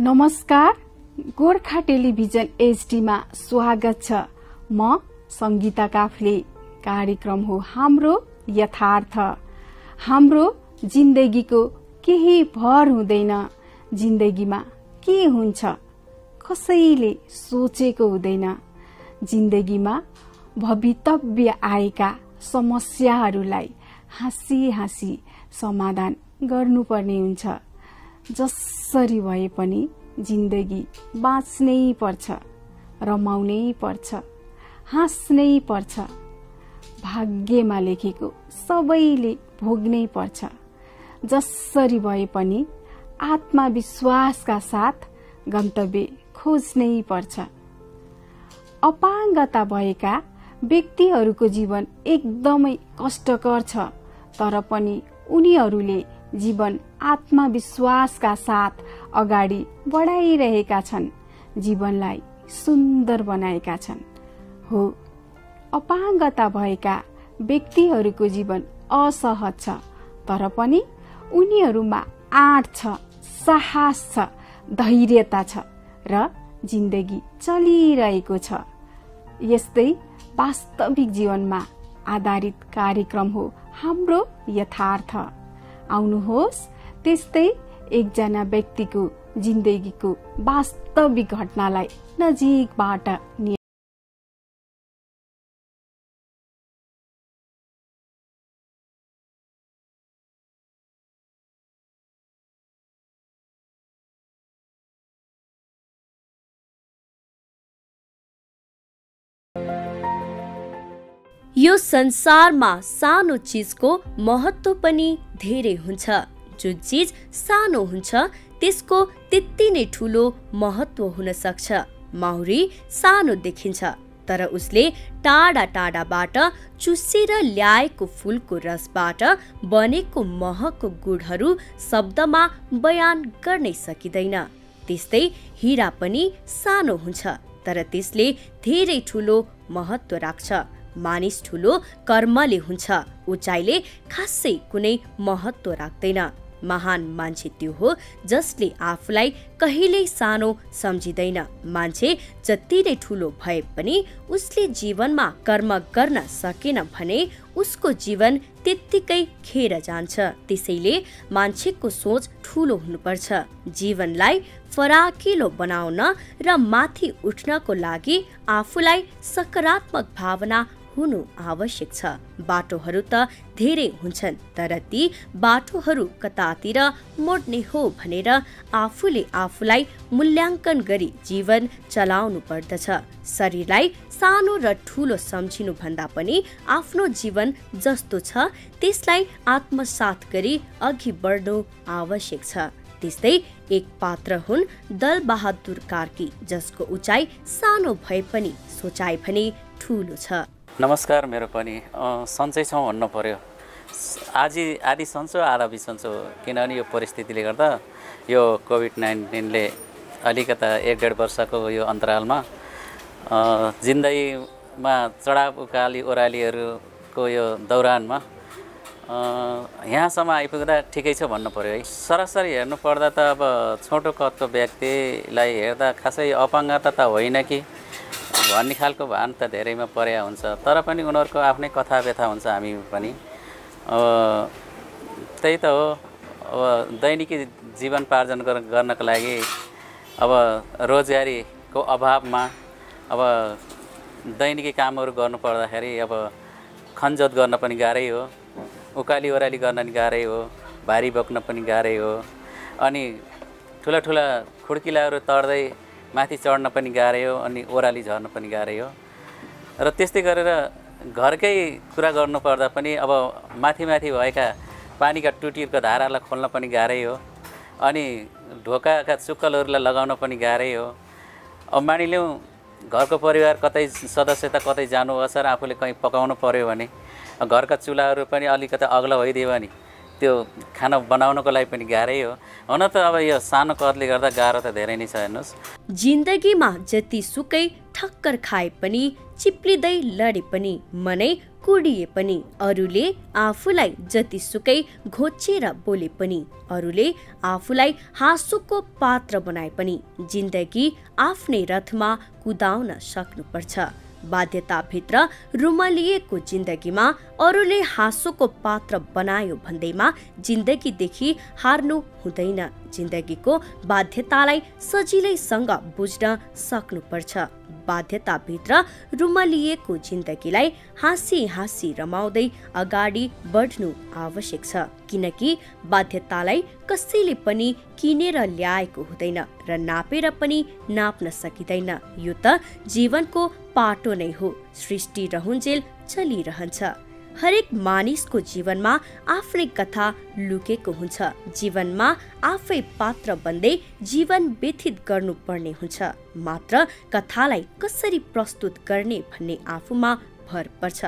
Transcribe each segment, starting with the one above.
नमस्कार, गोर्खा टेलिभिजन एचडीमा स्वागत छ। म संगीता काफ्ले। कार्यक्रम हो हाम्रो यथार्थ। हाम्रो जिन्दगीको केही भर हुँदैन। जिन्दगीमा के हुन्छ कसैले सोचेको हुँदैन। जिन्दगीमा भवितव्य आएका समस्याहरूलाई हाँसी हाँसी समाधान गर्नुपर्ने हुन्छ। जसरी भए पनि जिन्दगी बाँच्नै पर्छ, रमाउनै पर्छ, हाँस्नै पर्छ। भाग्यमा लेखेको सबैले भोग्नै पर्छ। जसरी भए पनि आत्मविश्वासका साथ गन्तव्य खोज्नै पर्छ। अपाङ्गता भएका व्यक्तिहरूको जीवन एकदमै कष्टकर छ, तर पनि उनीहरूले जीवन आत्मविश्वासका साथ अगाडि बढाइरहेका छन्, जीवनलाई सुन्दर बनाएका छन्। हो, अपाङ्गता भएका व्यक्तिहरूको जीवन असहज छ, तर पनि उनीहरूमा आँट छ, साहस छ, धैर्यता छ र जिन्दगी चलिरहेको छ। यस्तै वास्तविक जीवनमा आधारित कार्यक्रम हो हाम्रो यथार्थ। आउनुहोस्, त्यस्तै एकजना व्यक्तिको जिन्दगीको वास्तविक घटनालाई नजिकबाट यो संसारमा सानो चीजको महत्त्व पनि धेरै हुन्छ। जो चीज सानो हुन्छ त्यसको त्यति नै ठुलो महत्त्व हुन सक्छ। माउरी सानो देखिन्छ, तर उसले टाढा टाढाबाट चुसेर ल्याएको फूलको रसबाट बनेको महको गुणहरू शब्दमा बयान गर्नै सकिँदैन। त्यस्तै हीरा पनि सानो हुन्छ, तर त्यसले धेरै ठुलो महत्त्व राख्छ। मानिस ठुलो कर्मले हुन्छ, उचाइले खासै कुनै महत्त्व राख्दैन। महान मान्छे त्यो हो जसले आफूलाई कहिल्यै सानो सम्झिँदैन। मान्छे जति नै ठुलो भए पनि उसले जीवनमा कर्म गर्न सकेन भने उसको जीवन त्यत्तिकै खेर जान्छ। त्यसैले मान्छेको सोच ठुलो हुनुपर्छ। जीवनलाई फराकिलो बनाउन र माथि उठ्नको लागि आफूलाई सकारात्मक भावना हुनु आवश्यक छ। बाटोहरू त धेरै हुन्छन्, तर ती बाटोहरू कतातिर मोड्ने हो भनेर आफूले आफूलाई मूल्याङ्कन गरी जीवन चलाउनु पर्दछ। शरीरलाई सानो र ठुलो सम्झिनु भन्दा पनि आफ्नो जीवन जस्तो छ त्यसलाई आत्मसात गरी अघि बढ्नु आवश्यक छ। त्यस्तै एक पात्र हुन् दलबहादुर कार्की, जसको उचाइ सानो भए पनि सोचाइ भने ठुलो छ। नमस्कार, मेरो पनि सन्चै छौँ भन्नु पर्यो। आधी सन्चो आधा बिसन्चो, किनभने यो परिस्थितिले गर्दा यो कोभिड-19ले अलिकता 1-1.5 वर्षको यो अन्तरालमा जिन्दगीमा चढाव उकाली ओह्रालीहरूको यो दौरानमा यहाँसम्म आइपुग्दा ठिकै छ भन्नु पर्यो है। सरासरी हेर्नु पर्दा त अब छोटो कदको व्यक्तिलाई हेर्दा खासै अपाङ्गता त होइन कि भन्ने खालको भान त धेरैमा परेको हुन्छ, तर पनि उनीहरूको आफ्नै कथा व्यथा हुन्छ। हामी पनि त्यही त हो। अब दैनिकी जीवनपार्जन गर्नको लागि अब रोजगारीको अभावमा अब दैनिकी कामहरू गर्नु पर्दाखेरि अब खनजोत गर्न पनि गाह्रै हो, उकाली ओह्राली गर्न पनि गाह्रै हो, भारी बोक्न पनि गाह्रै हो, अनि ठुला ठुला खुड्किलाहरू तर्दै माथि चढ्न पनि गाह्रै हो, अनि ओह्राली झर्न पनि गाह्रै हो। र त्यस्तै गरेर घरकै कुरा गर्नुपर्दा पनि अब माथि माथि भएका पानीका टुटीको धारालाई खोल्न पनि गाह्रै हो, अनि ढोकाका चुक्कलहरूलाई लगाउन पनि गाह्रै हो। अब मानिलिउँ घरको परिवार कतै सदस्य त कतै जानु अवसर आफूले कहीँ पकाउनु पर्यो भने घरका चुलाहरू पनि अलिकति अग्लो भइदियो भने त्यो खाना बनाउनको लागि पनि गाह्रै हो। हुन त अब यो सानो कदले गर्दा गाह्रो त धेरै नै छ। हेर्नुहोस्, जिन्दगीमा जतिसुकै ठक्कर खाए पनि, चिप्लिँदै लडे पनि, मनै कुडिए पनि, अरूले आफूलाई जतिसुकै घोचेर बोले पनि, अरूले आफूलाई हाँसोको पात्र बनाए पनि, जिन्दगी आफ्नै रथमा कुदाउन सक्नुपर्छ। बाध्यताभित्र रुमलिएको जिन्दगीमा अरूले हाँसोको पात्र बनायो भन्दैमा जिन्दगीदेखि हार्नु हुँदैन। जिन्दगीको बाध्यतालाई सजिलैसँग बुझ्न सक्नुपर्छ। बाध्यताभित्र रुमलिएको जिन्दगीलाई हाँसी हाँसी रमाउँदै अगाडि बढ्नु आवश्यक छ, किनकि बाध्यतालाई कसैले पनि किनेर ल्याएको हुँदैन र नापेर पनि नाप्न सकिँदैन। यो त जीवनको पाटो नै हो, सृष्टि रहुन्जेल चलिरहन्छ। हरेक मानिसको जीवनमा आफ्नै कथा लुकेको हुन्छ। जीवनमा आफै पात्र बन्दै जीवन व्यतीत गर्नुपर्ने हुन्छ। मात्र कथालाई कसरी प्रस्तुत गर्ने भन्ने आफूमा भर पर्छ।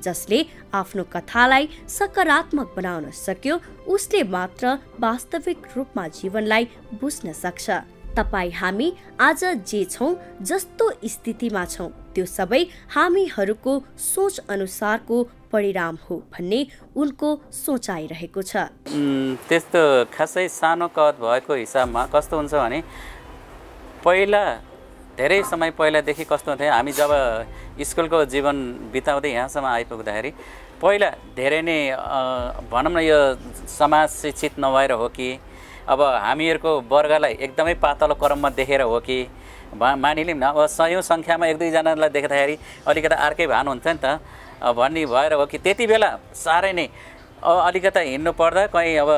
जसले आफ्नो कथालाई सकारात्मक बनाउन सक्यो उसले मात्र वास्तविक रूपमा जीवनलाई बुझ्न सक्छ। तपाईँ हामी आज जे छौँ, जस्तो स्थितिमा छौँ, त्यो सबै हामीहरूको सोच अनुसारको परिणाम हो भन्ने उनको सोचाइ रहेको छ। त्यस्तो खासै सानो कद भएको हिसाबमा कस्तो हुन्छ भने, पहिला धेरै समय पहिलादेखि कस्तो हुन्थ्यो, हामी जब स्कुलको जीवन बिताउँदै यहाँसम्म आइपुग्दाखेरि पहिला धेरै नै भनौँ न यो समाज शिक्षित नभएर हो कि अब हामीहरूको वर्गलाई एकदमै पातलो क्रममा देखेर हो कि मानिलिउँ न, अब 100औं सङ्ख्यामा 1-2जनालाई देख्दाखेरि अलिकति अर्कै भान हुन्छ नि त भन्ने भएर हो कि त्यति बेला साह्रै नै अलिकता हिँड्नु पर्दा कहीँ अब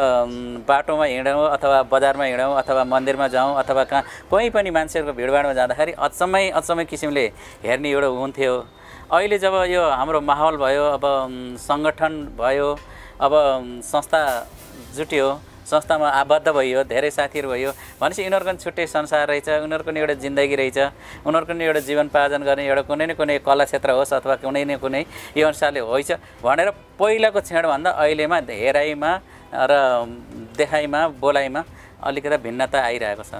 बाटोमा हिँडौँ अथवा बजारमा हिँडौँ अथवा मन्दिरमा जाउँ अथवा कहाँ कोही पनि मान्छेहरूको भिडभाडमा जाँदाखेरि अचम्मै किसिमले हेर्ने एउटा हुन्थ्यो। अहिले जब यो हाम्रो माहौल भयो, अब सङ्गठन भयो, अब संस्था जुट्यो, संस्थामा आबद्ध भयो, धेरै साथीहरू भयो भनेपछि यिनीहरूको पनि छुट्टै संसार रहेछ, उनीहरूको नि एउटा जिन्दगी रहेछ, उनीहरूको नि एउटा जीवनपार्जन गर्ने एउटा कुनै न कुनै कला क्षेत्र होस् अथवा कुनै न कुनै यो अनुसारले होइछ भनेर पहिलाको क्षणभन्दा अहिलेमा हेराइमा र देखाइमा बोलाइमा अलिकति भिन्नता आइरहेको छ।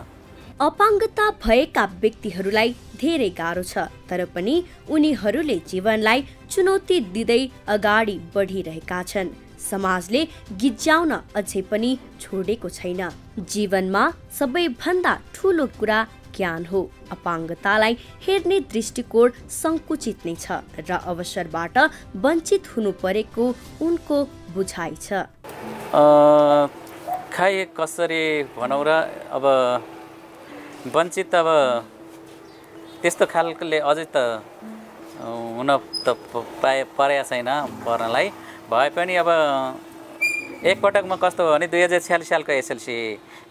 अपाङ्गता भएका व्यक्तिहरूलाई धेरै गाह्रो छ, तर पनि उनीहरूले जीवनलाई चुनौती दिँदै अगाडि बढिरहेका छन्। समाजले गिज्याउन अझै पनि छोडेको छैन। जीवनमा सबैभन्दा ठुलो कुरा ज्ञान हो। अपाङ्गतालाई हेर्ने दृष्टिकोण सङ्कुचित नै छ र अवसरबाट वञ्चित हुनु परेको उनको बुझाइ छ। खै कसरी भनौँ र, अब वञ्चित अब त्यस्तो खालकोले अझै त हुन त परेको छैन पर्नलाई भए पनि। अब एकपटक म कस्तो हो भने 2046 सालको एसएलसी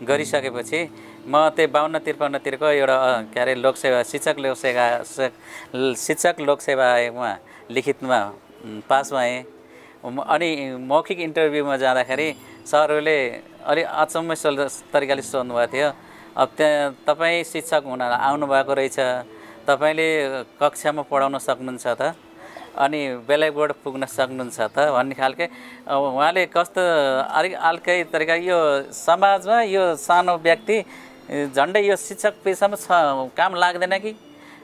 गरिसकेपछि म त्यो 52-53तिरको एउटा के अरे लोकसेवा शिक्षक लोकसेवामा लिखितमा पास भएँ। अनि मौखिक इन्टरभ्यूमा जाँदाखेरि सरहरूले अलि अचम्मै तरिकाले सोध्नुभएको थियो, अब त्यहाँ तपाईँ शिक्षक हुन आउनुभएको रहेछ, तपाईँले कक्षामा पढाउन सक्नुहुन्छ त, अनि ब्ल्याकबोर्ड पुग्न सक्नुहुन्छ त भन्ने खालके उहाँले कस्तो अलिक अर्कै तरिका यो समाजमा यो सानो व्यक्ति झन्डै यो शिक्षक पेसामा काम लाग्दैन कि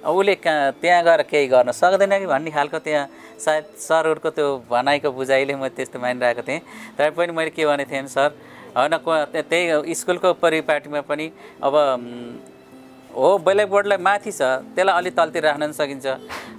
उसले त्यहाँ गएर केही गर्न सक्दैन कि भन्ने खालको त्यहाँ सायद सरहरूको त्यो भनाइको बुझाइले म त्यस्तो मानिरहेको थिएँ। तर पनि मैले के भनेको थिएँ सर, होइन त्यही स्कुलको परिपाटीमा पनि अब हो ब्ल्याकबोर्डलाई माथि छ त्यसलाई अलि तलतिर राख्न सकिन्छ,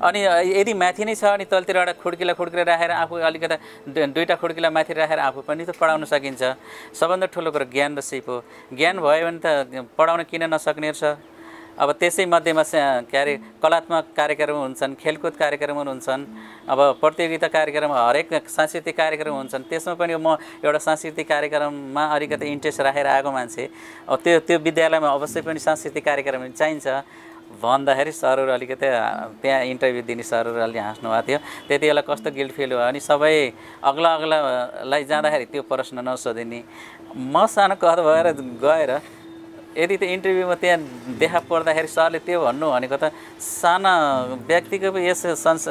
अनि यदि माथि नै छ अनि तलतिर एउटा खुड्किला राखेर आफू अलिकति 2टा खुड्किला माथि राखेर आफू पनि त पढाउन सकिन्छ। सबभन्दा ठुलो कुरो ज्ञान र सिप हो। ज्ञान भयो भने त पढाउन किन नसक्ने रहेछ। अब त्यसै मध्येमा के अरे कलात्मक कार्यक्रम हुन्छन्, खेलकुद कार्यक्रमहरू हुन्छन्, अब प्रतियोगिता कार्यक्रम, हरेक सांस्कृतिक कार्यक्रम हुन्छन्, त्यसमा पनि म एउटा सांस्कृतिक कार्यक्रममा अलिकति इन्ट्रेस्ट राखेर आएको मान्छे। अब त्यो विद्यालयमा अवश्य पनि सांस्कृतिक कार्यक्रम चाहिन्छ भन्दाखेरि सरहरू अलिकति त्यहाँ इन्टरभ्यू दिने सरहरू अलि हाँस्नु भएको थियो। त्यति बेला कस्तो गिल्ट फिल भयो अनि सबै अग्लालाई जाँदाखेरि त्यो प्रश्न नसोधिने। म सानो कद भएर गएर यदि त्यो इन्टरभ्यूमा त्यहाँ देखा पर्दाखेरि सरले त्यो भन्नु भनेको त साना व्यक्तिको यस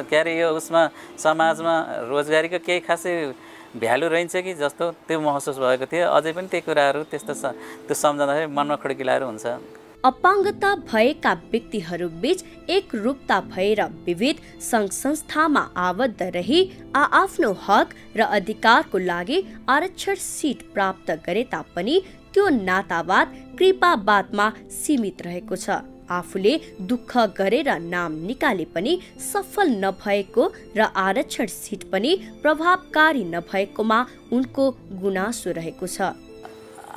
के अरे यो उसमा समाजमा रोजगारीको केही खासै भ्यालु रहन्छ कि जस्तो त्यो महसुस भएको थियो। अझै पनि त्यही कुराहरू त्यो सम्झँदाखेरि मनमा खड्किलाहरू हुन्छ। अपाङ्गता भएका व्यक्तिहरू बीच एकरूपता भएर विविध सङ्घ संस्थामा आबद्ध रही आफ्नो हक र अधिकारको लागि आरक्षण सिट प्राप्त गरे तापनि त्यो नातावाद कृपावादमा सीमित रहेको छ। आफूले दुःख गरेर नाम निकाले पनि सफल नभएको र आरक्षण सिट पनि प्रभावकारी नभएकोमा उनको गुनासो रहेको छ।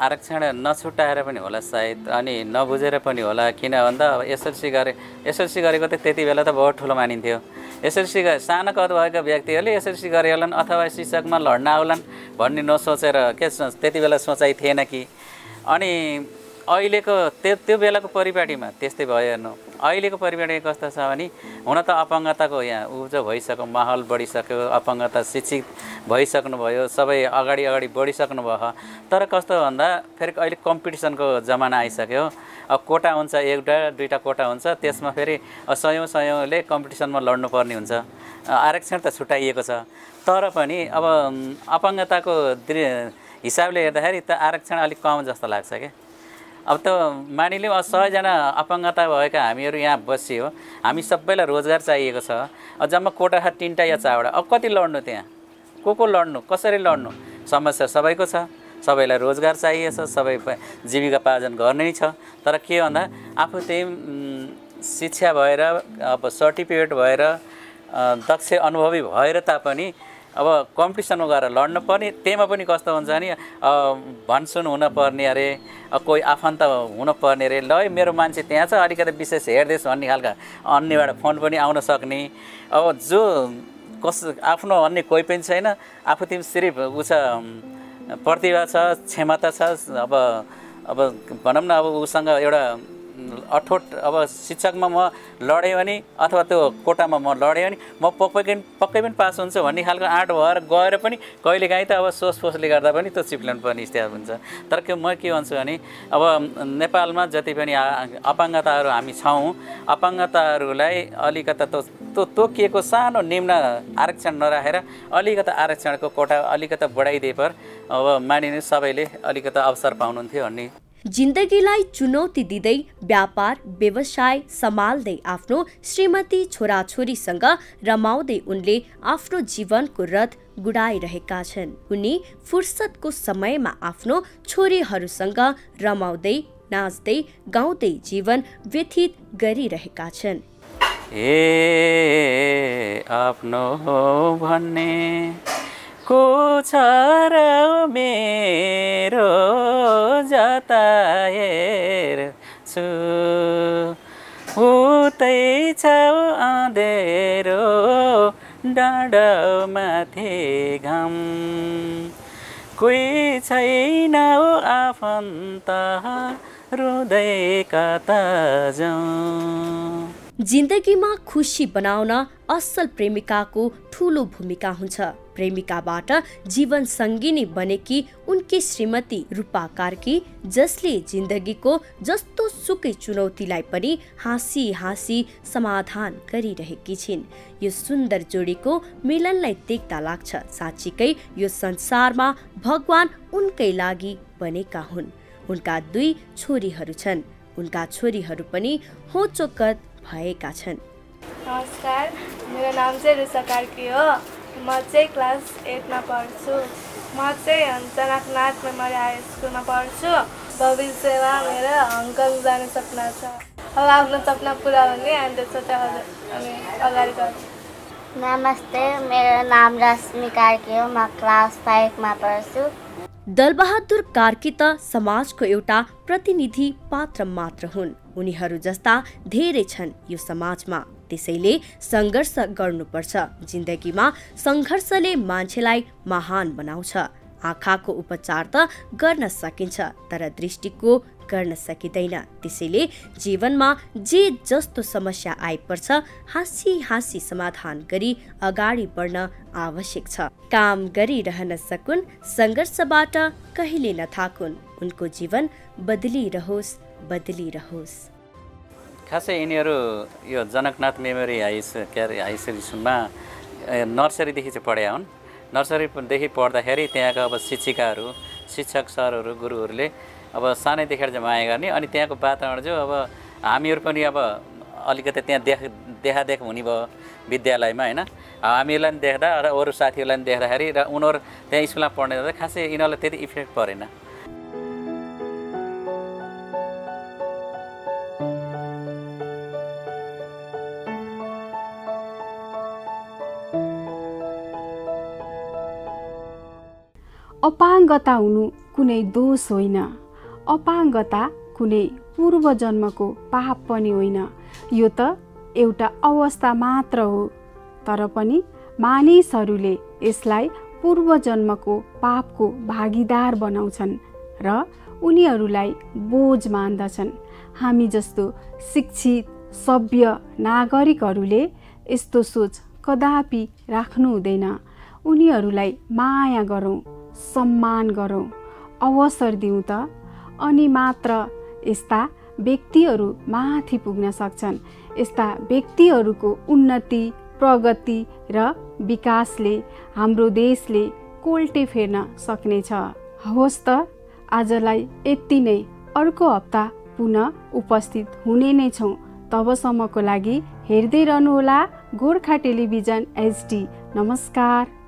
आरक्षण नछुट्याएर पनि होला सायद, अनि नबुझेर पनि होला। किन भन्दा अब एसएलसी गरेको त त्यति बेला त बहुत ठुलो मानिन्थ्यो। एसएलसी सानो कद भएका व्यक्तिहरूले एसएलसी गरे होलान् अथवा शिक्षकमा लड्न आउलान् भन्ने नसोचेर त्यति बेला सोचाइ थिएन कि। अनि अहिलेको त्यो बेलाको परिपाटीमा त्यस्तै भयो हेर्नु। अहिलेको परिपाटी कस्तो छ भने हुन त अपाङ्गताको यहाँ उब्जो भइसक्यो, माहौल बढिसक्यो, अपाङ्गता शिक्षित भइसक्नुभयो, सबै अगाडि बढिसक्नु भयो। तर कस्तो भन्दा फेरि अहिले कम्पिटिसनको जमाना आइसक्यो। अब कोटा हुन्छ, एउटा दुईवटा कोटा हुन्छ, त्यसमा फेरि सयौँले कम्पिटिसनमा लड्नुपर्ने हुन्छ। आरक्षण त छुट्याइएको छ, तर पनि अब अपाङ्गताको हिसाबले हेर्दाखेरि त आरक्षण अलिक कम जस्तो लाग्छ क्या। अब त मानिलिउँ 100 जना अपाङ्गता भएका हामीहरू यहाँ बसियो, हामी सबैलाई रोजगार चाहिएको छ। जम्मा कोटा 3टा या 4वटा, अब कति लड्नु त्यहाँ? को लड्नु, कसरी लड्नु? समस्या सबैको छ, सबैलाई रोजगार चाहिएको छ, सबै जीविकापार्जन गर्ने नै छ। तर के भन्दा आफू त्यही शिक्षा भएर अब सर्टिफिकेट भएर दक्ष अनुभवी भएर तापनि अब कम्पिटिसनमा गएर लड्नु पर्ने। त्यहीमा पनि कस्तो हुन्छ भने भनसुन हुनपर्ने अरे, कोही आफन्त हुनपर्ने अरे, ल मेरो मान्छे त्यहाँ छ अलिकति विशेष हेर्दैछ भन्ने खालका अन्यबाट फोन पनि आउन सक्ने। अब जो आफ्नो अन्य कोही पनि छैन, आफू तिमी सिर्फ छ प्रतिभा छ, क्षमता छ, अब भनौँ न अब उसँग एउटा अठोट अब शिक्षकमा म लडेँ भने अथवा त्यो कोटामा म लडेँ भने म पक्कै पनि पास हुन्छ भन्ने खालको आँट भएर गएर पनि कहिलेकाहीँ त अब सोचले गर्दा पनि त्यो चिप्ल्याउनु पर्ने स्थिति हुन्छ। तर म के भन्छु भने अब नेपालमा जति पनि अपाङ्गताहरू हामी छौँ, अपाङ्गताहरूलाई अलिकता तोकिएको सानो निम्न आरक्षण नराखेर अलिकता आरक्षणको कोटा अलिकता बढाइदिए पर अब मानिने सबैले अलिकता अवसर पाउनुहुन्थ्यो भन्ने। जिन्दगीलाई चुनौती दिँदै व्यापार व्यवसाय सम्हाल्दै आफ्नो श्रीमती छोराछोरीसँग रमाउँदै उनले आफ्नो जीवनको रथ गुडाइरहेका छन्। उनी फुर्सदको समयमा आफ्नो छोरीहरूसँग रमाउँदै नाच्दै गाउँदै जीवन व्यतीत गरिरहेका छन्। आफ्नो भन्ने को छ र मेरो जताएर छु उतै छ अँधेरो डाँडामाथि घाम कोही छैन आफन्त रुँदै कता जाउँ। जिन्दगीमा खुसी बनाउन असल प्रेमिकाको ठूलो भूमिका हुन्छ। प्रेमिकाबाट जीवन सङ्गिनी बनेकी उनकी श्रीमती रूपा कार्की, जसले जिन्दगीको जस्तो सुकै चुनौतीलाई पनि हाँसी हाँसी समाधान गरिरहेकी छिन्। यो सुन्दर जोडीको मिलनलाई देख्दा लाग्छ साँच्चीकै यो संसारमा भगवान उनकै लागि बनेका हुन्। उनका 2 छोरीहरू छन्। उनका छोरीहरू पनि होचोकत भएका छन्। नमस्कार, मेरो नाम चाहिँ रुसा कार्की हो। म चाहिँ क्लास 8 मा पढ्छु। म चाहिँ जनकनाथ मेमोरियल हाई स्कुलमा पढ्छु। भविष्यमा मेरो हङकङ जाने सपना छ। अब आफ्नो सपना पुरा हुने अनि अगाडि गर्छु। नमस्ते, मेरो नाम रश्मि कार्की हो। म क्लास 5 मा पढ्छु। दलबहादुर कार्की त समाजको एउटा प्रतिनिधि पात्र मात्र हुन्। उनीहरू जस्ता धेरै छन् यो समाजमा, त्यसैले सङ्घर्ष गर्नुपर्छ। जिन्दगीमा सङ्घर्षले मान्छेलाई महान बनाउँछ। आँखाको उपचार त गर्न सकिन्छ, तर दृष्टिको गर्न सकिँदैन। त्यसैले जीवनमा जे जस्तो समस्या आइपर्छ हाँसी हाँसी समाधान गरी अगाडि बढ्न आवश्यक छ। काम गरिरहन सकुन्, सङ्घर्षबाट कहिले नथाकुन्। उनको जीवन बदलिरहोस्। खासै यिनीहरू यो जनकनाथ मेमोरियल हाई स्कुलमा नर्सरीदेखि चाहिँ पढेका हुन्। नर्सरीदेखि पढ्दाखेरि त्यहाँका अब शिक्षिकाहरू, शिक्षक सरहरू, गुरुहरूले अब सानैदेखि चाहिँ माया गर्ने। अनि त्यहाँको वातावरण चाहिँ अब हामीहरू पनि अब अलिकति त्यहाँ देखादेख हुने भयो विद्यालयमा होइन। हामीहरूलाई पनि देख्दा र अरू साथीहरूलाई पनि देख्दाखेरि र उनीहरू त्यहाँ स्कुलमा पढ्ने जाँदा खासै यिनीहरूलाई त्यति इफेक्ट परेन। अपाङ्गता हुनु कुनै दोष होइन, अपाङ्गता कुनै पूर्व जन्मको पाप पनि होइन। यो त एउटा अवस्था मात्र हो, तर पनि मानिसहरूले यसलाई पूर्व जन्मको पापको भागीदार बनाउँछन् र उनीहरूलाई बोझ मान्दछन्। हामी जस्तो शिक्षित सभ्य नागरिकहरूले यस्तो सोच कदापि राख्नु हुँदैन। उनीहरूलाई माया गरौँ, सम्मान गरौँ, अवसर दिउँ त, अनि मात्र यस्ता व्यक्तिहरू माथि पुग्न सक्छन्। यस्ता व्यक्तिहरूको उन्नति, प्रगति र विकासले हाम्रो देशले कोल्टे फेर्न सक्नेछ। हवस् त, आजलाई यति नै। अर्को हप्ता पुनः उपस्थित हुने नै छौँ। तबसम्मको लागि हेर्दै रहनुहोला गोर्खा टेलिभिजन HD। नमस्कार।